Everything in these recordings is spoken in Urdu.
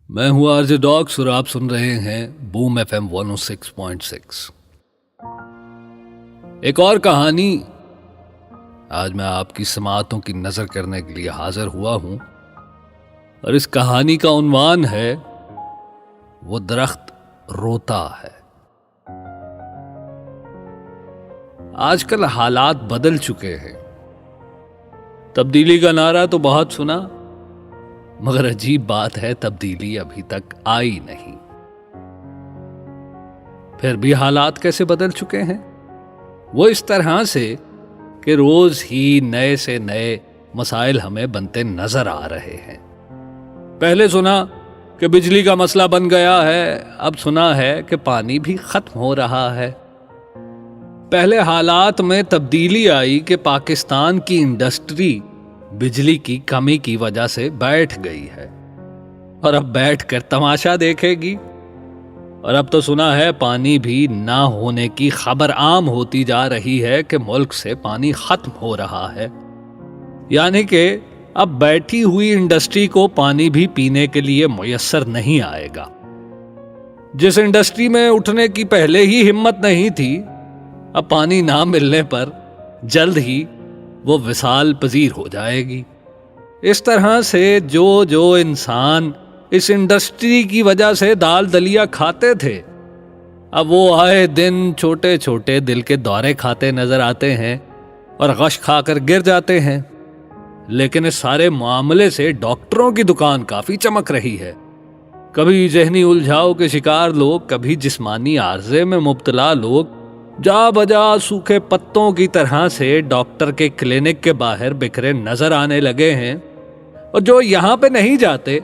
میں ہوں آرجے ڈاکس اور آپ سن رہے ہیں بوم ایف ایم 106.6۔ ایک اور کہانی آج میں آپ کی سماعتوں کی نظر کرنے کے لیے حاضر ہوا ہوں، اور اس کہانی کا عنوان ہے وہ درخت روتا ہے۔ آج کل حالات بدل چکے ہیں، تبدیلی کا نعرہ تو بہت سنا، مگر عجیب بات ہے تبدیلی ابھی تک آئی نہیں۔ پھر بھی حالات کیسے بدل چکے ہیں؟ وہ اس طرح سے کہ روز ہی نئے سے نئے مسائل ہمیں بنتے نظر آ رہے ہیں۔ پہلے سنا کہ بجلی کا مسئلہ بن گیا ہے، اب سنا ہے کہ پانی بھی ختم ہو رہا ہے۔ پہلے حالات میں تبدیلی آئی کہ پاکستان کی انڈسٹری بجلی کی کمی کی وجہ سے بیٹھ گئی ہے، اور اب بیٹھ کر تماشا دیکھے گی۔ اور اب تو سنا ہے پانی بھی نہ ہونے کی خبر عام ہوتی جا رہی ہے کہ ملک سے پانی ختم ہو رہا ہے، یعنی کہ اب بیٹھی ہوئی انڈسٹری کو پانی بھی پینے کے لیے میسر نہیں آئے گا۔ جس انڈسٹری میں اٹھنے کی پہلے ہی ہمت نہیں تھی، اب پانی نہ ملنے پر جلد ہی وہ وصال پذیر ہو جائے گی۔ اس طرح سے جو انسان اس انڈسٹری کی وجہ سے دال دلیا کھاتے تھے، اب وہ آئے دن چھوٹے چھوٹے دل کے دورے کھاتے نظر آتے ہیں اور غش کھا کر گر جاتے ہیں۔ لیکن اس سارے معاملے سے ڈاکٹروں کی دکان کافی چمک رہی ہے۔ کبھی ذہنی الجھاؤ کے شکار لوگ، کبھی جسمانی عارضے میں مبتلا لوگ جا بجا سوکھے پتوں کی طرح سے ڈاکٹر کے کلینک کے باہر بکھرے نظر آنے لگے ہیں، اور جو یہاں پہ نہیں جاتے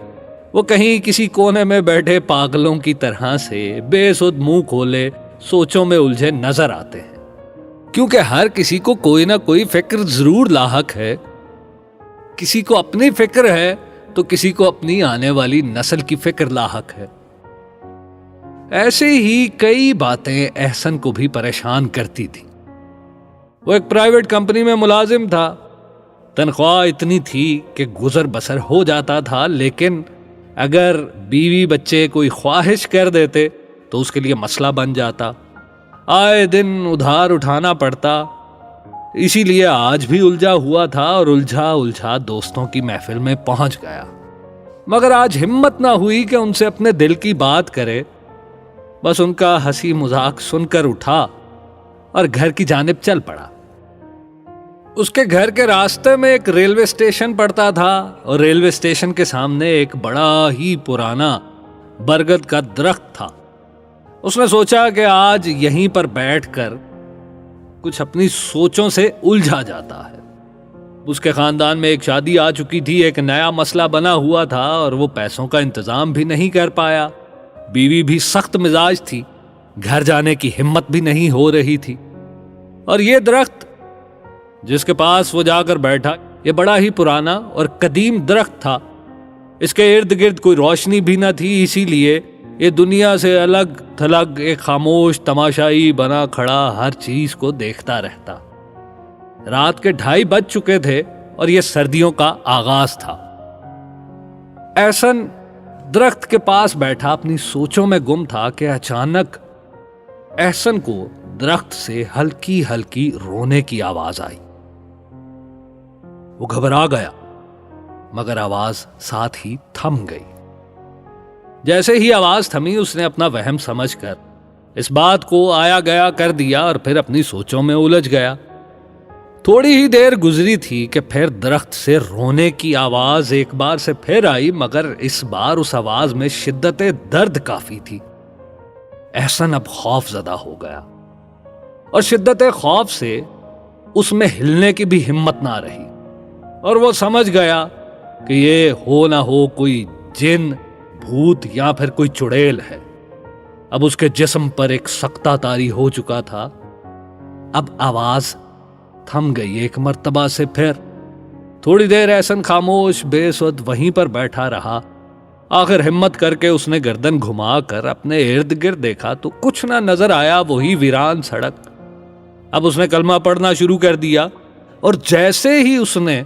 وہ کہیں کسی کونے میں بیٹھے پاگلوں کی طرح سے بے سود منہ کھولے سوچوں میں الجھے نظر آتے ہیں۔ کیونکہ ہر کسی کو کوئی نہ کوئی فکر ضرور لاحق ہے، کسی کو اپنی فکر ہے تو کسی کو اپنی آنے والی نسل کی فکر لاحق ہے۔ ایسے ہی کئی باتیں احسن کو بھی پریشان کرتی تھی۔ وہ ایک پرائیویٹ کمپنی میں ملازم تھا، تنخواہ اتنی تھی کہ گزر بسر ہو جاتا تھا، لیکن اگر بیوی بچے کوئی خواہش کر دیتے تو اس کے لیے مسئلہ بن جاتا، آئے دن ادھار اٹھانا پڑتا۔ اسی لیے آج بھی الجھا ہوا تھا اور الجھا دوستوں کی محفل میں پہنچ گیا، مگر آج ہمت نہ ہوئی کہ ان سے اپنے دل کی بات کرے۔ بس ان کا ہنسی مذاق سن کر اٹھا اور گھر کی جانب چل پڑا۔ اس کے گھر کے راستے میں ایک ریلوے اسٹیشن پڑتا تھا، اور ریلوے اسٹیشن کے سامنے ایک بڑا ہی پرانا برگد کا درخت تھا۔ اس نے سوچا کہ آج یہیں پر بیٹھ کر کچھ اپنی سوچوں سے الجھا جاتا ہے۔ اس کے خاندان میں ایک شادی آ چکی تھی، ایک نیا مسئلہ بنا ہوا تھا، اور وہ پیسوں کا انتظام بھی نہیں کر پایا۔ بیوی بھی سخت مزاج تھی، گھر جانے کی ہمت بھی نہیں ہو رہی تھی۔ اور یہ درخت جس کے پاس وہ جا کر بیٹھا، یہ بڑا ہی پرانا اور قدیم درخت تھا۔ اس کے ارد گرد کوئی روشنی بھی نہ تھی، اسی لیے یہ دنیا سے الگ تھلگ ایک خاموش تماشائی بنا کھڑا ہر چیز کو دیکھتا رہتا۔ رات کے 2:30 بج چکے تھے اور یہ سردیوں کا آغاز تھا۔ احسن درخت کے پاس بیٹھا اپنی سوچوں میں گم تھا کہ اچانک احسن کو درخت سے ہلکی ہلکی رونے کی آواز آئی۔ وہ گھبرا گیا، مگر آواز ساتھ ہی تھم گئی۔ جیسے ہی آواز تھمی، اس نے اپنا وہم سمجھ کر اس بات کو آیا گیا کر دیا اور پھر اپنی سوچوں میں الجھ گیا۔ تھوڑی ہی دیر گزری تھی کہ پھر درخت سے رونے کی آواز ایک بار سے پھر آئی، مگر اس بار اس آواز میں شدت درد کافی تھی۔ احسن اب خوف زدہ ہو گیا، اور شدت خوف سے اس میں ہلنے کی بھی ہمت نہ رہی، اور وہ سمجھ گیا کہ یہ ہو نہ ہو کوئی جن، بھوت یا پھر کوئی چڑیل ہے۔ اب اس کے جسم پر ایک سکتہ طاری ہو چکا تھا۔ اب آواز تھم گئی ایک مرتبہ سے پھر۔ تھوڑی دیر احسن خاموش بے سود وہیں پر بیٹھا رہا۔ آخر ہمت کر کے اس نے گردن گھما کر اپنے ارد گرد دیکھا تو کچھ نہ نظر آیا، وہی ویران سڑک۔ اب اس نے کلمہ پڑھنا شروع کر دیا، اور جیسے ہی اس نے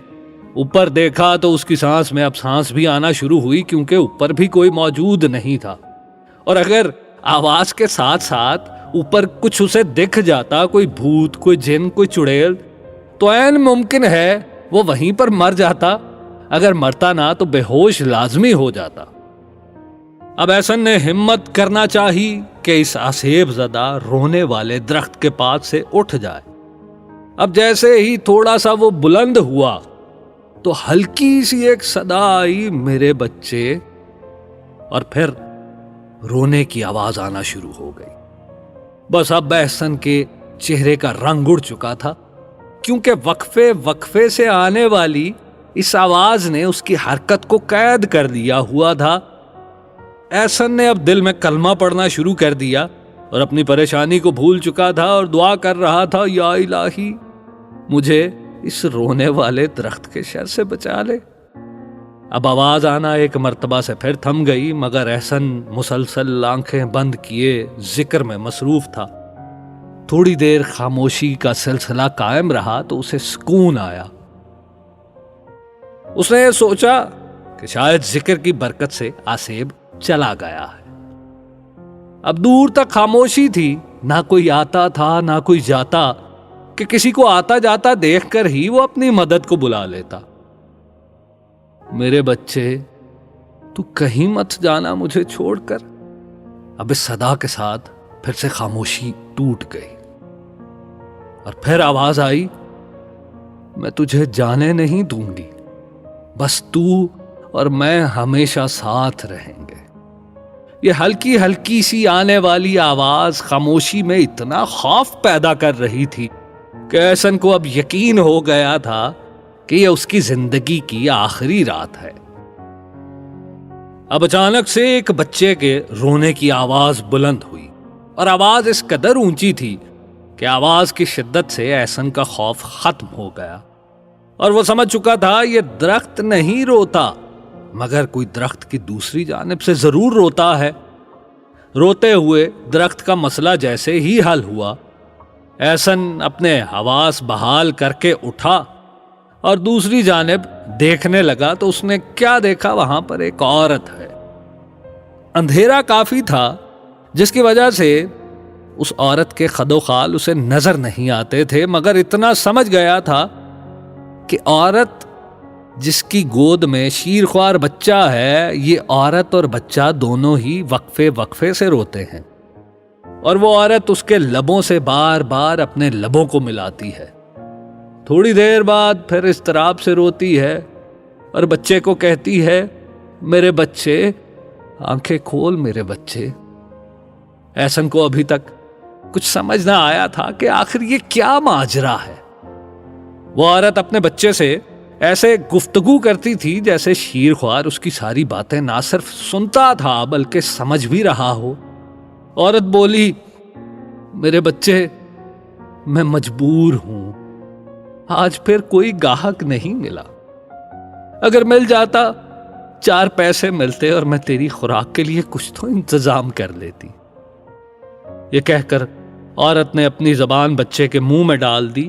اوپر دیکھا تو اس کی سانس میں اب سانس بھی آنا شروع ہوئی، کیونکہ اوپر بھی کوئی موجود نہیں تھا، اور اگر آواز کے ساتھ ساتھ اوپر کچھ اسے دکھ جاتا، کوئی بھوت، کوئی جن، کوئی چڑیل، تو عین ممکن ہے وہ وہیں پر مر جاتا، اگر مرتا نہ تو بے ہوش لازمی ہو جاتا۔ اب احسن نے ہمت کرنا چاہی کہ اس آسیب زدہ رونے والے درخت کے پاس سے اٹھ جائے۔ اب جیسے ہی تھوڑا سا وہ بلند ہوا تو ہلکی سی ایک صدا آئی، میرے بچے، اور پھر رونے کی آواز آنا شروع ہو گئی۔ بس اب احسن کے چہرے کا رنگ اڑ چکا تھا، کیونکہ وقفے وقفے سے آنے والی اس آواز نے اس کی حرکت کو قید کر دیا ہوا تھا۔ احسن نے اب دل میں کلمہ پڑھنا شروع کر دیا اور اپنی پریشانی کو بھول چکا تھا اور دعا کر رہا تھا، یا الہی مجھے اس رونے والے درخت کے شر سے بچا لے۔ اب آواز آنا ایک مرتبہ سے پھر تھم گئی، مگر احسن مسلسل آنکھیں بند کیے ذکر میں مصروف تھا۔ تھوڑی دیر خاموشی کا سلسلہ قائم رہا تو اسے سکون آیا۔ اس نے یہ سوچا کہ شاید ذکر کی برکت سے آسیب چلا گیا ہے۔ اب دور تک خاموشی تھی، نہ کوئی آتا تھا نہ کوئی جاتا، کہ کسی کو آتا جاتا دیکھ کر ہی وہ اپنی مدد کو بلا لیتا۔ میرے بچے، تو کہیں مت جانا مجھے چھوڑ کر۔ اب اس صدا کے ساتھ پھر سے خاموشی ٹوٹ گئی، اور پھر آواز آئی، میں تجھے جانے نہیں دوں گی، بس تو اور میں ہمیشہ ساتھ رہیں گے۔ یہ ہلکی ہلکی سی آنے والی آواز خاموشی میں اتنا خوف پیدا کر رہی تھی کہ احسن کو اب یقین ہو گیا تھا کہ یہ اس کی زندگی کی آخری رات ہے۔ اب اچانک سے ایک بچے کے رونے کی آواز بلند ہوئی، اور آواز اس قدر اونچی تھی کہ آواز کی شدت سے احسن کا خوف ختم ہو گیا، اور وہ سمجھ چکا تھا یہ درخت نہیں روتا، مگر کوئی درخت کی دوسری جانب سے ضرور روتا ہے۔ روتے ہوئے درخت کا مسئلہ جیسے ہی حل ہوا، احسن اپنے حواس بحال کر کے اٹھا اور دوسری جانب دیکھنے لگا تو اس نے کیا دیکھا، وہاں پر ایک عورت ہے۔ اندھیرا کافی تھا، جس کی وجہ سے اس عورت کے خد و خال اسے نظر نہیں آتے تھے، مگر اتنا سمجھ گیا تھا کہ عورت جس کی گود میں شیرخوار بچہ ہے، یہ عورت اور بچہ دونوں ہی وقفے وقفے سے روتے ہیں، اور وہ عورت اس کے لبوں سے بار بار اپنے لبوں کو ملاتی ہے۔ تھوڑی دیر بعد پھر اضطراب سے روتی ہے اور بچے کو کہتی ہے، میرے بچے، آنکھیں کھول میرے بچے۔ احسن کو ابھی تک کچھ سمجھ نہ آیا تھا کہ آخر یہ کیا ماجرا ہے۔ وہ عورت اپنے بچے سے ایسے گفتگو کرتی تھی جیسے شیرخوار اس کی ساری باتیں نہ صرف سنتا تھا بلکہ سمجھ بھی رہا ہو۔ عورت بولی، میرے بچے، میں مجبور ہوں، آج پھر کوئی گاہک نہیں ملا، اگر مل جاتا 4 پیسے ملتے اور میں تیری خوراک کے لیے کچھ تو انتظام کر لیتی۔ یہ کہہ کر عورت نے اپنی زبان بچے کے منہ میں ڈال دی،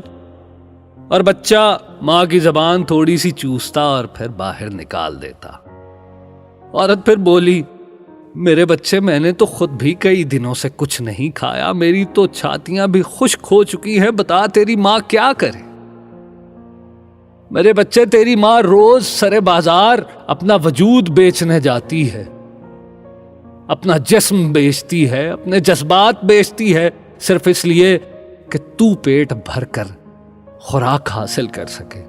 اور بچہ ماں کی زبان تھوڑی سی چوستا اور پھر باہر نکال دیتا۔ عورت پھر بولی، میرے بچے، میں نے تو خود بھی کئی دنوں سے کچھ نہیں کھایا، میری تو چھاتیاں بھی خشک ہو چکی ہیں، بتا تیری ماں کیا کرے؟ میرے بچے، تیری ماں روز سرے بازار اپنا وجود بیچنے جاتی ہے، اپنا جسم بیچتی ہے، اپنے جذبات بیچتی ہے، صرف اس لیے کہ تو پیٹ بھر کر خوراک حاصل کر سکے۔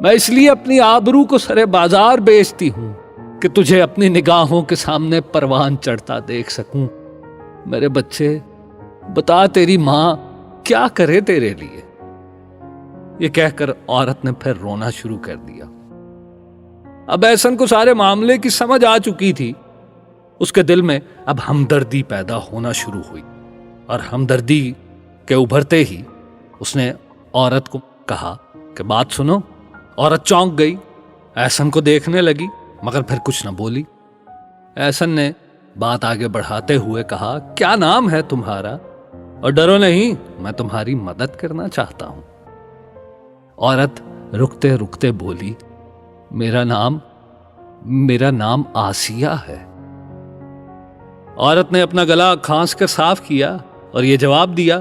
میں اس لیے اپنی آبرو کو سرے بازار بیچتی ہوں کہ تجھے اپنی نگاہوں کے سامنے پروان چڑھتا دیکھ سکوں۔ میرے بچے، بتا تیری ماں کیا کرے تیرے لیے؟ یہ کہہ کر عورت نے پھر رونا شروع کر دیا۔ اب احسن کو سارے معاملے کی سمجھ آ چکی تھی۔ اس کے دل میں اب ہمدردی پیدا ہونا شروع ہوئی، اور ہمدردی کے ابھرتے ہی اس نے عورت کو کہا کہ بات سنو۔ عورت چونک گئی، احسن کو دیکھنے لگی، مگر پھر کچھ نہ بولی۔ احسن نے بات آگے بڑھاتے ہوئے کہا، کیا نام ہے تمہارا؟ اور ڈرو نہیں، میں تمہاری مدد کرنا چاہتا ہوں۔ عورت رکتے رکتے بولی، میرا نام آسیہ ہے۔ عورت نے اپنا گلا کھانس کر صاف کیا اور یہ جواب دیا۔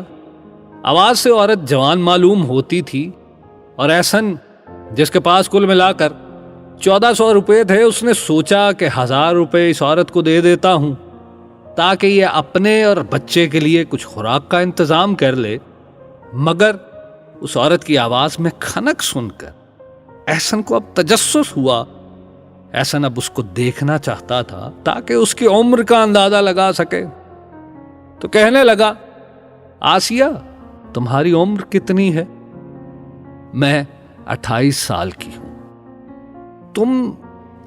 آواز سے عورت جوان معلوم ہوتی تھی، اور احسن جس کے پاس کل ملا کر 1400 روپے تھے، اس نے سوچا کہ 1000 روپے اس عورت کو دے دیتا ہوں تاکہ یہ اپنے اور بچے کے لیے کچھ خوراک کا انتظام کر لے۔ مگر اس عورت کی آواز میں کھنک سن کر احسن کو اب تجسس ہوا۔ احسن اب اس کو دیکھنا چاہتا تھا تاکہ اس کی عمر کا اندازہ لگا سکے، تو کہنے لگا، آسیہ تمہاری عمر کتنی ہے؟ میں 28 سال کی ہوں۔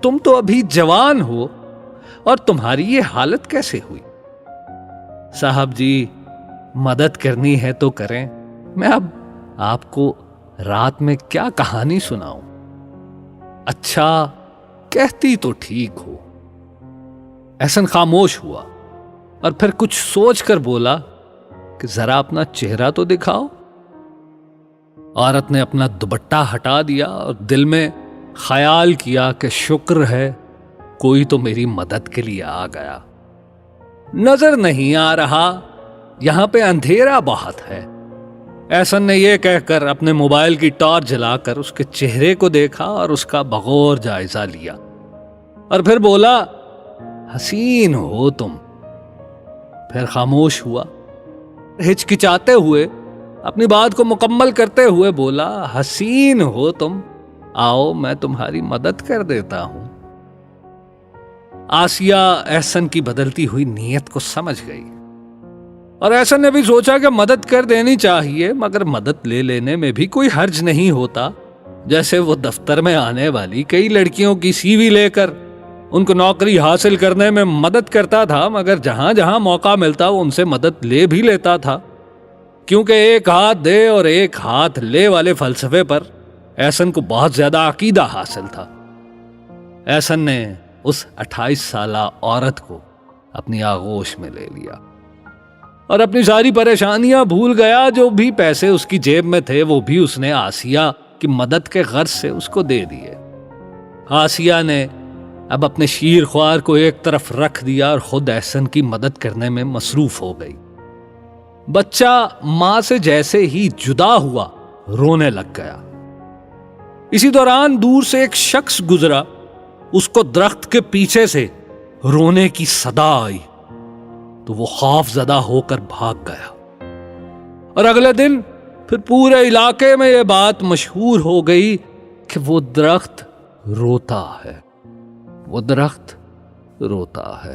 تم تو ابھی جوان ہو، اور تمہاری یہ حالت کیسے ہوئی؟ صاحب جی، مدد کرنی ہے تو کریں، میں اب آپ کو رات میں کیا کہانی سناؤں؟ اچھا کہتی تو ٹھیک ہو۔ احسن خاموش ہوا اور پھر کچھ سوچ کر بولا کہ ذرا اپنا چہرہ تو دکھاؤ۔ عورت نے اپنا دوپٹہ ہٹا دیا اور دل میں خیال کیا کہ شکر ہے کوئی تو میری مدد کے لیے آ گیا۔ نظر نہیں آ رہا، یہاں پہ اندھیرا بہت ہے۔ احسن نے یہ کہہ کر اپنے موبائل کی ٹارچ جلا کر اس کے چہرے کو دیکھا اور اس کا بغور جائزہ لیا، اور پھر بولا، حسین ہو تم۔ پھر خاموش ہوا، ہچکچاتے ہوئے اپنی بات کو مکمل کرتے ہوئے بولا، حسین ہو تم، آؤ میں تمہاری مدد کر دیتا ہوں۔ آسیہ احسن کی بدلتی ہوئی نیت کو سمجھ گئی، اور احسن نے بھی سوچا کہ مدد کر دینی چاہیے، مگر مدد لے لینے میں بھی کوئی حرج نہیں ہوتا۔ جیسے وہ دفتر میں آنے والی کئی لڑکیوں کی سی وی لے کر ان کو نوکری حاصل کرنے میں مدد کرتا تھا، مگر جہاں جہاں موقع ملتا وہ ان سے مدد لے بھی لیتا تھا، کیونکہ ایک ہاتھ دے اور ایک ہاتھ لے والے فلسفے پر احسن کو بہت زیادہ عقیدہ حاصل تھا۔ احسن نے اس 28 سالہ عورت کو اپنی آغوش میں لے لیا اور اپنی ساری پریشانیاں بھول گیا۔ جو بھی پیسے اس کی جیب میں تھے وہ بھی اس نے آسیہ کی مدد کے غرض سے اس کو دے دیے۔ آسیہ نے اب اپنے شیر خوار کو ایک طرف رکھ دیا اور خود احسن کی مدد کرنے میں مصروف ہو گئی۔ بچہ ماں سے جیسے ہی جدا ہوا رونے لگ گیا۔ اسی دوران دور سے ایک شخص گزرا، اس کو درخت کے پیچھے سے رونے کی صدا آئی تو وہ خوف زدہ ہو کر بھاگ گیا، اور اگلے دن پھر پورے علاقے میں یہ بات مشہور ہو گئی کہ وہ درخت روتا ہے، وہ درخت روتا ہے۔